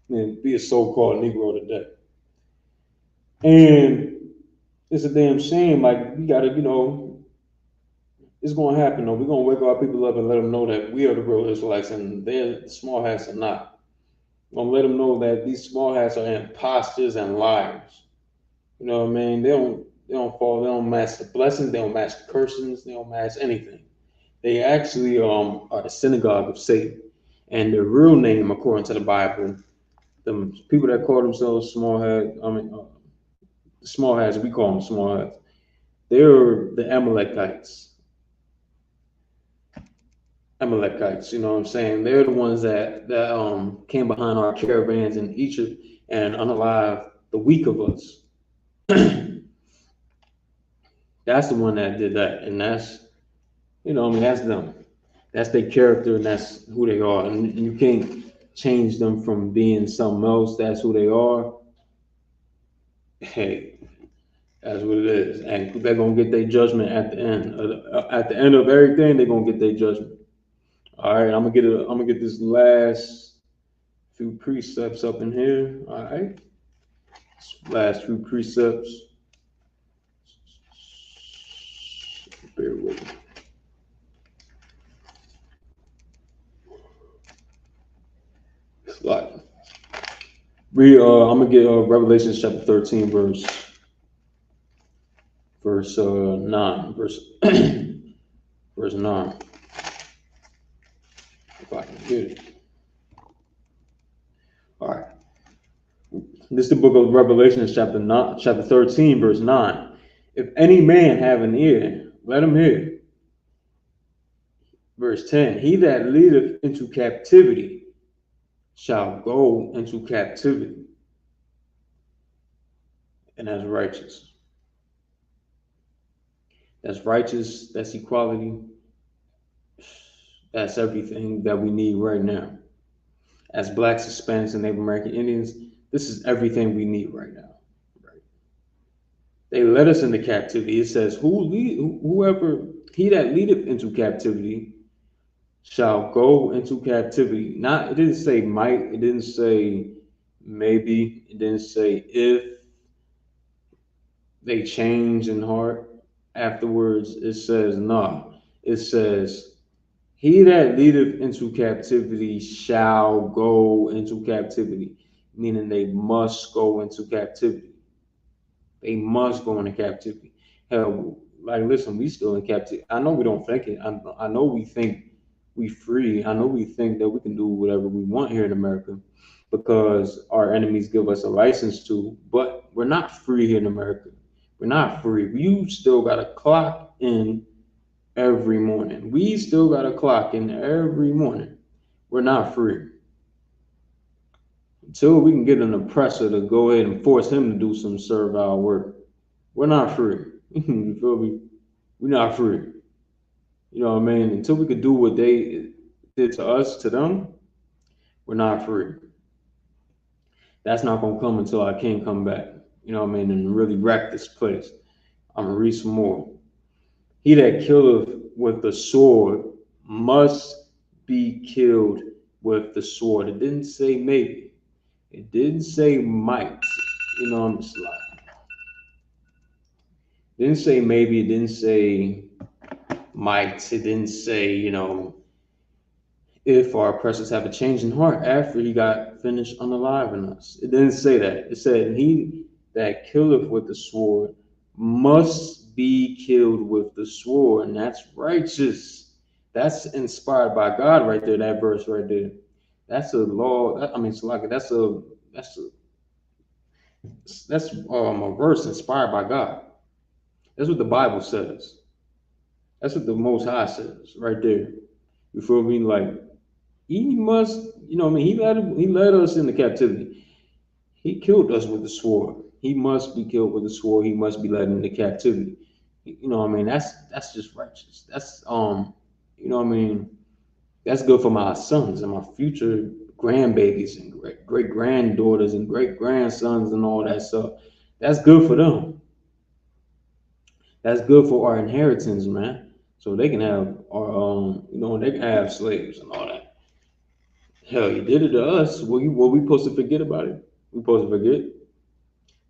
And be a so-called Negro today. And it's a damn shame. Like, we gotta, it's gonna happen though. We're gonna wake our people up and let them know that we are the real Israelites and they're the small hats are not. We're gonna let them know that these small hats are imposters and liars. You know what I mean? They don't match the blessings, they don't match the cursings, they don't match anything. They actually are the synagogue of Satan. And their real name, according to the Bible, the people that call themselves small hats, small hats, we call them small hats. They're the Amalekites, you know what I'm saying? They're the ones that came behind our caravans in Egypt and unalived the weak of us. That's the one that did that, and that's that's them. That's their character, and that's who they are. And you can't change them from being something else. That's who they are. Hey, that's what it is, and they're gonna get their judgment at the end. At the end of everything, they're gonna get their judgment. All right, I'm gonna get this last few precepts up in here. All right, last few precepts. Bear with me. Like, I'm gonna get Revelation chapter 13, verse 9, verse 9. If I can get it. All right. This is the book of Revelation, chapter 13, verse 9. If any man have an ear, let him hear. Verse 10. He that leadeth into captivity shall go into captivity. And that's righteous. That's righteous. That's equality. That's everything that we need right now. As Blacks, Hispanics, and Native American Indians, this is everything we need right now. Right? They led us into captivity. It says, whoever he that leadeth into captivity shall go into captivity. Not, it didn't say might, it didn't say maybe, it didn't say if they change in heart afterwards. It says no. It says, he that leadeth into captivity shall go into captivity, meaning they must go into captivity. They must go into captivity. Hell, like, listen, we still in captivity. I know we don't think it. I know we think we free. I know we think that we can do whatever we want here in America because our enemies give us a license to, but we're not free here in America. We're not free. You still got to clock in every morning. We still got to clock in every morning. We're not free. Until we can get an oppressor to go ahead and force him to do some servile work, we're not free. You feel me? We're not free. You know what I mean? Until we could do what they did to us, to them, we're not free. That's not gonna come until our king come back. You know what I mean? And really wreck this place. I'm gonna read some more. He that killeth with the sword must be killed with the sword. It didn't say maybe. It didn't say might. You know, I'm just like, it didn't say maybe. It didn't say might. It didn't say, if our oppressors have a change in heart after he got finished unaliving us. It didn't say that. It said, he that killeth with the sword must be killed with the sword. And that's righteous. That's inspired by God right there, that verse right there. That's a law. It's like that's a verse inspired by God. That's what the Bible says. That's what the Most High says right there. You feel me? Like, he must, he led us into captivity. He killed us with the sword. He must be killed with the sword. He must be led into captivity. That's just righteous. That's that's good for my sons and my future grandbabies and great granddaughters and great grandsons and all that stuff. That's good for them. That's good for our inheritance, man. So they can have our, they can have slaves and all that. Hell, you did it to us. What we supposed to forget about it? We supposed to forget? You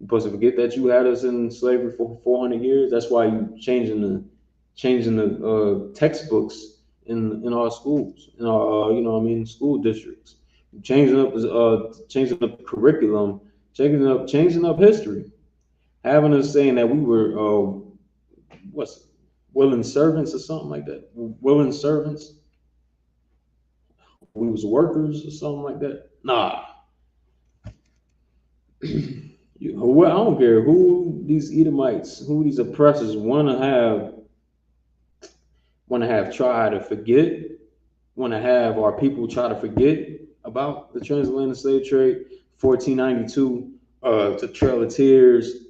supposed to forget that you had us in slavery for 400 years? That's why you changing the textbooks in our schools, in our school districts. Changing up the curriculum, changing up history, having us saying that we were what's willing servants or something like that. Willing servants. We was workers or something like that. Nah. Well, I don't care who these Edomites, who these oppressors want to have try to forget, want to have our people try to forget about the transatlantic slave trade, 1492, to Trail of Tears,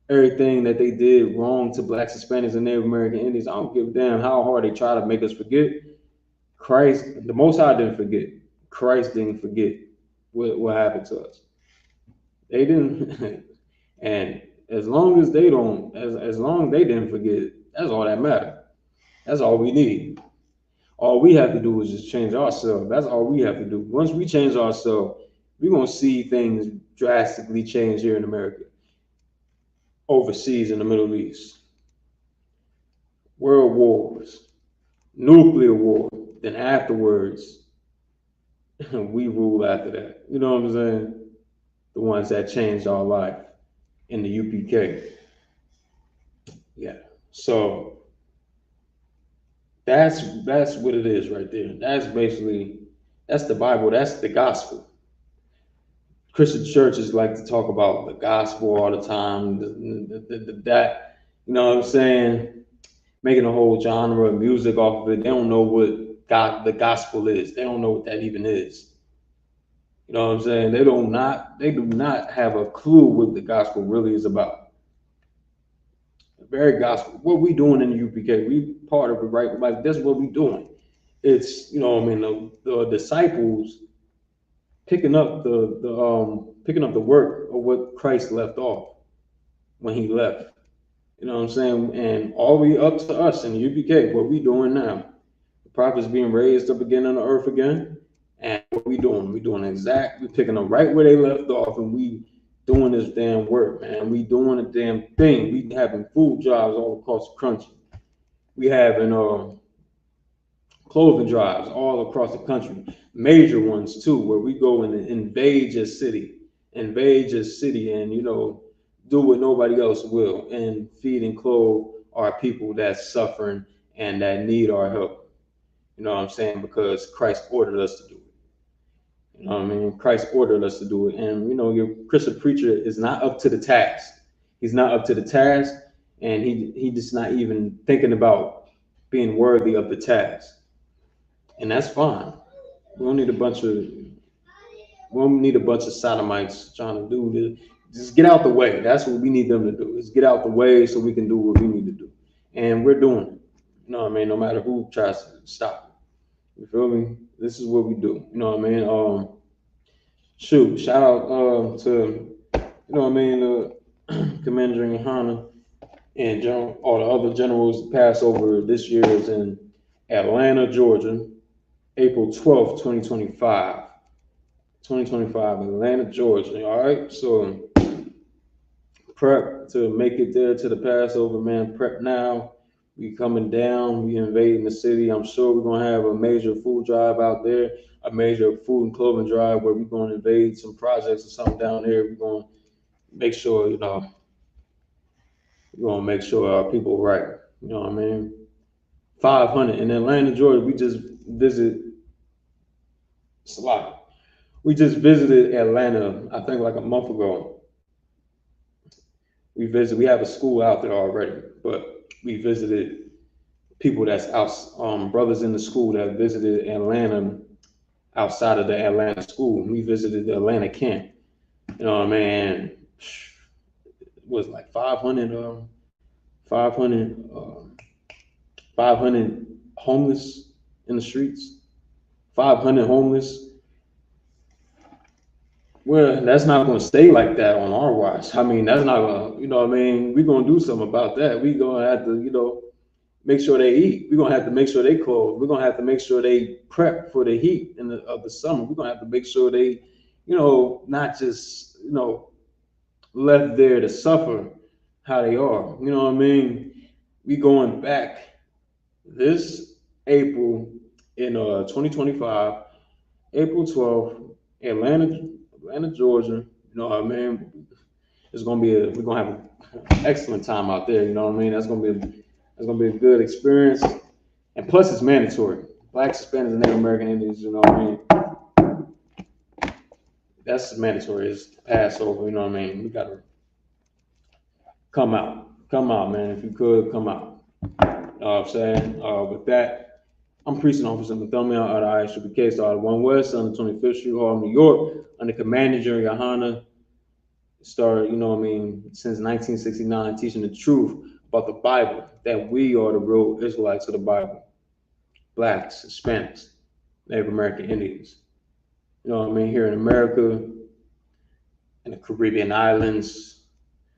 everything that they did wrong to blacks, Hispanics, and Native American Indians. I don't give a damn how hard they try to make us forget. Christ, the Most High didn't forget. Christ didn't forget what happened to us. They didn't, and as long as they don't, as long as they didn't forget, that's all that matters. That's all we need. All we have to do is just change ourselves. That's all we have to do. Once we change ourselves, we're gonna see things drastically change here in America, overseas in the Middle East, world wars, nuclear war. Then afterwards, we rule after that. You know what I'm saying? The ones that changed our life in the UPK. Yeah. So that's what it is right there. That's the Bible. That's the gospel. Christian churches like to talk about the gospel all the time. That, you know what I'm saying? Making a whole genre of music off of it. They don't know what the gospel is. They don't know what that even is. You know what I'm saying? They do not have a clue what the gospel really is about. The very gospel. What we doing in the UPK, we part of it, right? Like that's what we doing. It's, the disciples picking up the work of what Christ left off when he left. You know what I'm saying? And all we up to us in the UPK, what we doing now. The prophets being raised up again on the earth again. And what we doing? We picking up right where they left off, and we doing this damn work, man. We doing a damn thing. We having food jobs all across the country. We having clothing drives all across the country, major ones too, where we go and invade your city, and do what nobody else will, and feed and clothe our people that's suffering and that need our help. You know what I'm saying? Because Christ ordered us to do it. You know what I mean? Christ ordered us to do it, and your Christian preacher is not up to the task. He's not up to the task, and he just not even thinking about being worthy of the task. And that's fine. We don't need a bunch of sodomites trying to do this. Just get out the way. That's what we need them to do. Is get out the way so we can do what we need to do. And we're doing it. You know what I mean? No matter who tries to stop it. You feel me? This is what we do. You know what I mean? Shout out to Commander GEN.YAHANNA and all the other generals. Passover this year is in Atlanta, Georgia. April 12th, 2025. 2025, Atlanta, Georgia. All right. So prep to make it there to the Passover, man. Prep now. We coming down. We invading the city. I'm sure we're going to have a major food drive out there, a major food and clothing drive where we're going to invade some projects or something down there. We're going to make sure, we're going to make sure our people are right. You know what I mean? 500 in Atlanta, Georgia. We just visited. It's a lot. We just visited Atlanta, I think like a month ago. We have a school out there already, but we visited people that's out, brothers in the school that visited Atlanta outside of the Atlanta school. We visited the Atlanta camp. You know what I mean? It was like 500 homeless in the streets. 500 homeless. Well, that's not going to stay like that on our watch. I mean, that's not going to, you know what I mean? We're going to do something about that. We're going to have to, you know, make sure they eat. We're going to have to make sure they clothe. We're going to have to make sure they prep for the heat of the summer. We're going to have to make sure they, you know, not just, you know, left there to suffer how they are. You know what I mean? We going back this April in 2025, April 12th, Atlanta, Georgia. You know what I mean? It's gonna be we're gonna have an excellent time out there. You know what I mean? That's gonna be a good experience. And plus, it's mandatory. Blacks, Hispanics, and Native American Indians. You know what I mean? That's mandatory. It's Passover. You know what I mean? We gotta come out, man. If you could come out. I'm saying with that, I'm preaching Officer Montgomery out of I.S.U.P.K. started One West on the 25th Street Hall, New York, under Commander GEN.YAHANNA. Started, you know what I mean, since 1969, teaching the truth about the Bible, that we are the real Israelites of the Bible. Blacks, Hispanics, Native American Indians. You know what I mean? Here in America, in the Caribbean islands,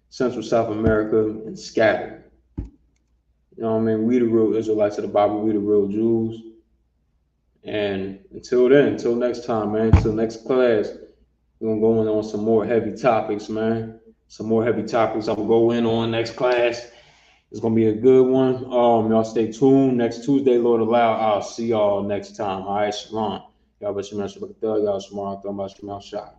Central South America, and scattered. You know what I mean? We the real Israelites of the Bible. We the real Jews. And until then, until next time, man, until next class, we're going to go in on some more heavy topics, man. Some more heavy topics I'm going to go in on next class. It's going to be a good one. Y'all stay tuned. Next Tuesday, Lord allow, I'll see y'all next time. All right, shalom. Y'all bet you, man. Y'all shalom.